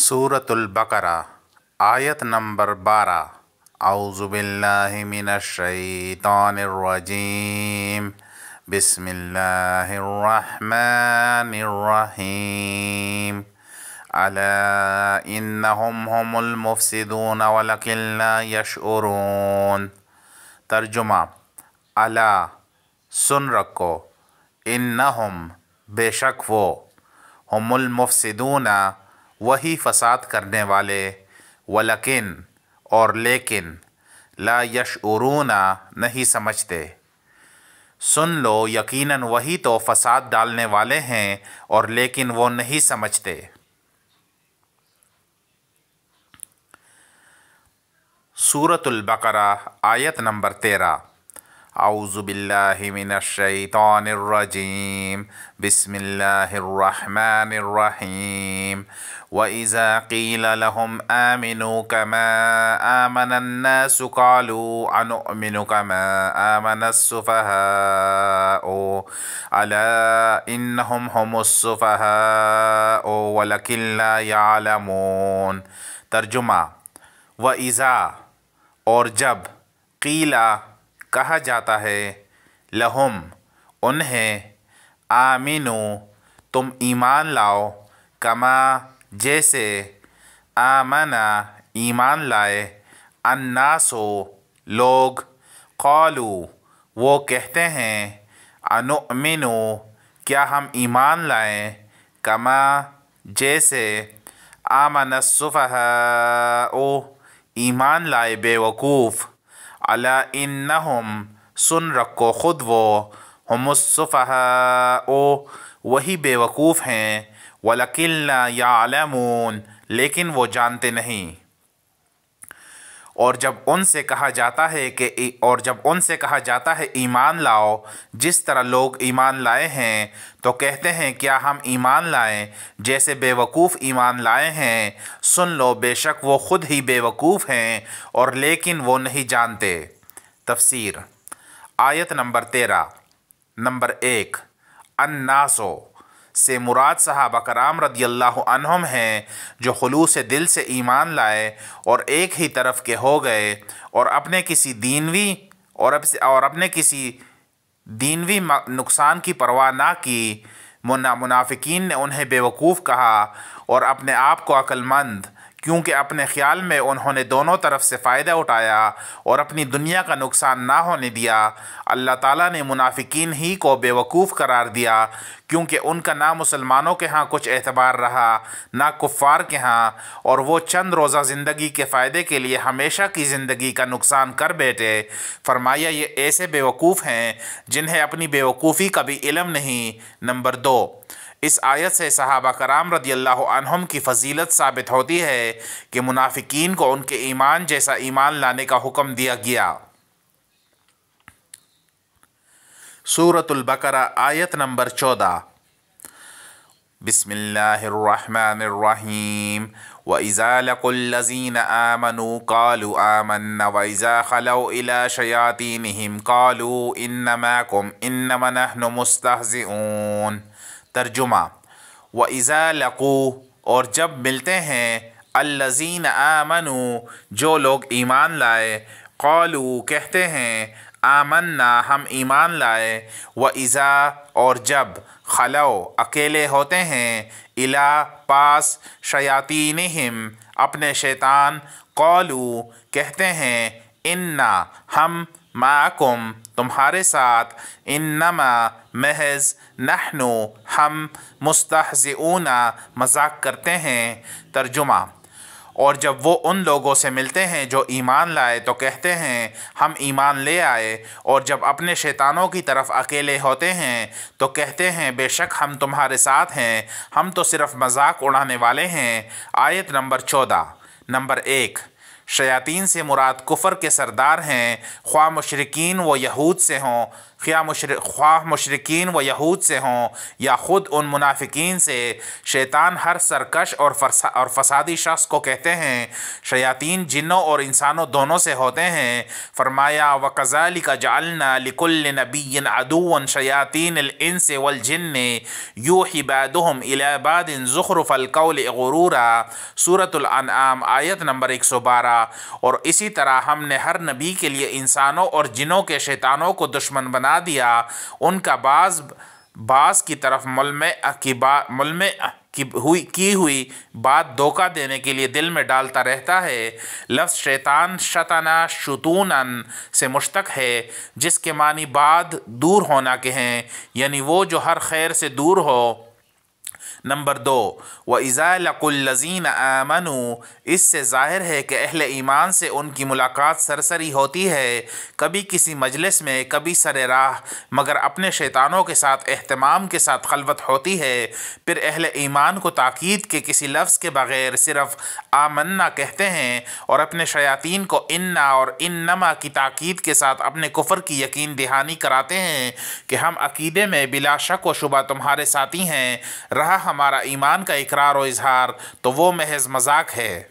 सूरतुल बकरा आयत नंबर 12। औज़ु बिल्लाहि मिनश शैतानिर रजीम। बिस्मिल्लाहिर रहमानिर रहीम। अला इन्नहुम हुमुल मुफ़्सिदून वलकिन ला यशउरून। तर्जुमा: अला सुन रखो, इन्नहुम बेशक वो, हुमुल मुफ़्सिदूना वही फ़साद करने वाले, वलकिन और लेकिन, ला यशउरूना नहीं समझते। सुन लो, यकीनन वही तो फ़साद डालने वाले हैं और लेकिन वो नहीं समझते। सूरतुल बकरा आयत नंबर 13। औज़ु बिल्लाहि मिनश शैतानिर रजीम। बिस्मिल्लाहिर रहमानिर रहीम। व इज़ा क़ील लहुम आमिनू कमा आमनन नासु क़ालू अनुमिनु कमा आमनस सुफ़हाउ अला इन्नहुम हुमुस सुफ़हाउ वलकिन ला यअलमून। तर्जुमा: व इज़ा और जब, क़ीला कहा जाता है, लहुम उन्हें, आमिनु तुम ईमान लाओ, कमा जैसे, आमना ईमान लाए, अन्नासो लोग, क़ालू वो कहते हैं, अनुमिनु क्या हम ईमान लाएं, कमा जैसे, आमनस सुफ़हाउ ईमान लाए बेवकूफ़, अला इन्नहुम सुन रखो खुद वो, हुमुस सुफ़हाउ वही बेवकूफ़ हैं, वलकिन ला यअलमून लेकिन वो जानते नहीं। और जब उनसे कहा जाता है ईमान लाओ, जिस तरह लोग ईमान लाए हैं, तो कहते हैं क्या हम ईमान लाएं जैसे बेवकूफ़ ईमान लाए हैं। सुन लो, बेशक वो खुद ही बेवकूफ़ हैं और लेकिन वो नहीं जानते। तफसीर आयत नंबर 13। नंबर 1, अन्नासो से मुराद सहाबा कराम रदियल्लाहु अन्हुम हैं जो खुलूस दिल से ईमान लाए और एक ही तरफ के हो गए और अपने किसी दीनवी नुकसान की परवाह ना की। मुनाफिकीन ने उन्हें बेवकूफ़ कहा और अपने आप को अक्लमंद, क्योंकि अपने ख्याल में उन्होंने दोनों तरफ से फ़ायदा उठाया और अपनी दुनिया का नुकसान ना होने दिया। अल्लाह ताला ने मुनाफिकीन ही को बेवकूफ़ करार दिया, क्योंकि उनका ना मुसलमानों के यहाँ कुछ एतबार रहा ना कुफ़ार के यहाँ, और वो चंद रोज़ा ज़िंदगी के फ़ायदे के लिए हमेशा की ज़िंदगी का नुकसान कर बैठे। फरमाया, ये ऐसे बेवकूफ़ हैं जिन्हें अपनी बेवकूफ़ी का भी इल्म नहीं। नंबर 2, इस आयत से सहाबा कराम रदियल्लाहु अन्हुम की फ़जीलत साबित होती है कि मुनाफिकीन को उनके ईमान जैसा ईमान लाने का हुक्म दिया गया। सूरतुल बकरा आयत नंबर 14। बिस्मिल्लाहिर रहमानिर रहीम। व इज़ा लक़ुल्लज़ीना आमनू क़ालू आमन्ना व इज़ा ख़लऊ इला शयातीनिहिम क़ालू इन्ना मअकुम इन्नमा नहनु मुस्तहज़िऊन। तर्जुमा: व इज़ा लक़ू और जब मिलते हैं, अल्लज़ीना आमनू जो लोग ईमान लाए, क़ालू कहते हैं, आमन्ना हम ईमान लाए, व इज़ा और जब, खलौ अकेले होते हैं, इला पास, शयातीनिहिम अपने शैतान, क़ालू कहते हैं, इन्ना हम, माकुम तुम्हारे साथ, इन्नमा महज, नहनु हम, मुस्तहज़िऊना मजाक करते हैं। तर्जुमा: और जब वो उन लोगों से मिलते हैं जो ईमान लाए तो कहते हैं हम ईमान ले आए, और जब अपने शैतानों की तरफ अकेले होते हैं तो कहते हैं बेशक हम तुम्हारे साथ हैं, हम तो सिर्फ़ मजाक उड़ाने वाले हैं। आयत नंबर 14। नंबर 1, शयातीन से मुराद कुफ़र के सरदार हैं, ख्वाह मुशरिकीन व यहूद से हों, خواہ مشرکین و یہود سے ہوں یا خود ان منافقین سے، شیطان ہر سرکش اور فسادی شخص کو کہتے ہیں۔ شیاطین جنوں اور انسانوں دونوں سے ہوتے ہیں۔ فرمایا وَكَذَلِكَ جَعَلْنَا لِكُلِّ نَبِيٍّ عَدُوًّا شَيَاطِينَ الْإِنسِ وَالْجِنِّ يُوحِي بَعْضُهُمْ إِلَىٰ بَعْضٍ زُخْرُفَ الْقَوْلِ غُرُورًا، سورۃ الانعام آیت نمبر 112۔ اور اسی طرح ہم نے ہر نبی کے لیے انسانوں اور جنوں کے شیطانوں کو دشمن بنا دیا، ان کا بعض کی طرف ملمع کی ہوئی بات دھوکہ دینے کے لیے دل میں ڈالتا رہتا ہے۔ لفظ شیطان شطنا شطوناً سے مشتق ہے، جس کے معنی بعد دور ہونا کے ہیں، یعنی وہ جو ہر خیر سے دور ہو۔ نمبر 2، وَإِذَا لَقُوا الَّذِينَ آمَنُوا، اس سے ظاہر ہے کہ اہل ایمان سے ان کی ملاقات سرسری ہوتی ہے، کبھی کسی مجلس میں، کبھی سر راہ، مگر اپنے شیطانوں کے ساتھ اہتمام کے ساتھ خلوت ہوتی ہے۔ پھر اہل ایمان کو تاکید کے کسی لفظ کے بغیر صرف آمنا کہتے ہیں، اور اپنے شیاطین کو انا اور انما کی تاکید کے ساتھ اپنے کفر کی یقین دہانی کراتے ہیں کہ ہم عقیدے میں بلا شک و شبہ تمہارے ساتھی ہیں، رہا ہمارا ایمان کا اقرار و اظہار تو وہ محض مذاق ہے۔